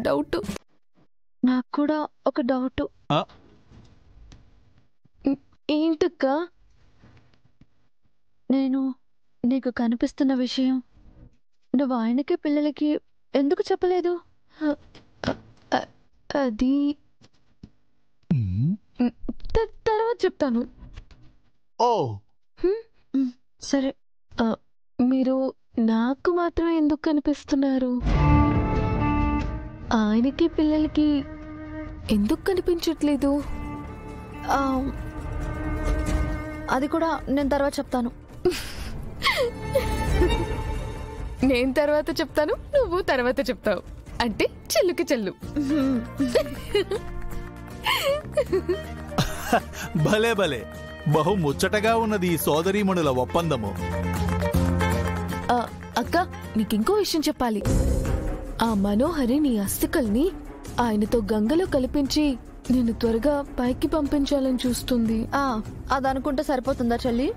Doubt. నాకు కూడా ఒక డౌట్. ఏంటక్క? నేను నీకు కనిపిస్తున్న విషయం నువ్వు ఆయనకి పిల్లలకి ఎందుకు చెప్పలేదు? అది తర్వాత చెప్తాను. సరే, మీరు నాకు మాత్రం ఎందుకు కనిపిస్తున్నారు? ఆయనకి పిల్లలకి ఎందుకు కనిపించట్లేదు? అది కూడా నేను తర్వాత చెప్తాను. నేను తర్వాత చెప్తాను, నువ్వు తర్వాత చెప్తావు. అంటే చెల్లుకి చెల్లు. భలే భలే, బహు ముచ్చటగా ఉన్నది ఈ సోదరీమణుల ఒప్పందము. అక్క, నీకింకో విషయం చెప్పాలి. ఆ మనోహరి నీ అస్థికల్ని ఆయనతో గంగలో కలిపించి నేను త్వరగా పైకి పంపించాలని చూస్తుంది. అది అనుకుంటే సరిపోతుందా చెల్లి?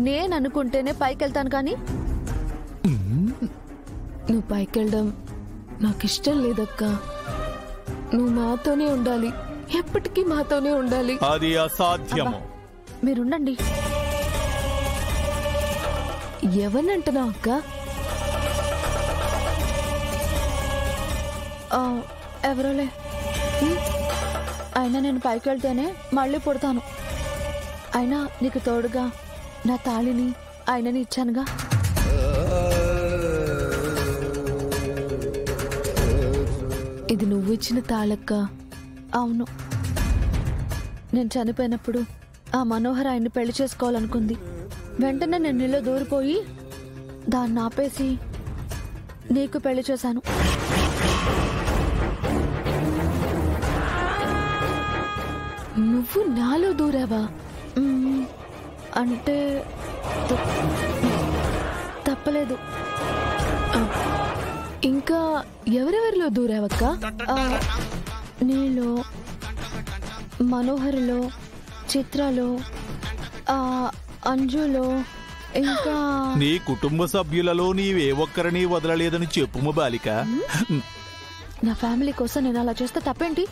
నేను అనుకుంటేనే పైకి వెళ్తాను, కానీ నువ్వు పైకెళ్ళడం నాకిష్టం లేదక్క. నువ్వు మాతోనే ఉండాలి, ఎప్పటికీ మాతోనే ఉండాలి. అది అసాధ్యము. మీరుండండి. ఎవరినంటున్నావు అక్క? ఎవరోలే. అయినా నేను పైకి వెళ్తేనే మళ్ళీ పుడతాను. అయినా నీకు తోడుగా నా తాళిని ఆయనని ఇచ్చానుగా. ఇది నువ్వు ఇచ్చిన తాళక్క? అవును. నేను చనిపోయినప్పుడు ఆ మనోహర్ ఆయన్ని పెళ్లి చేసుకోవాలనుకుంది. వెంటనే నేను నీలో దూరిపోయి దాన్ని ఆపేసి నీకు పెళ్లి చేశాను. నువ్వు నాలో దూరావా? అంటే తప్పలేదు. ఇంకా ఎవరెవరిలో దూరావక్క? నీలో, మనోహర్లో, చిత్రలో, అంజులో, ఇంకా నీ కుటుంబ సభ్యులలో నీవే ఒక్కరిని వదలలేదని చెప్పుము బాలిక. నా ఫ్యామిలీ కోసం నేను అలా చేస్తే తప్పేంటి?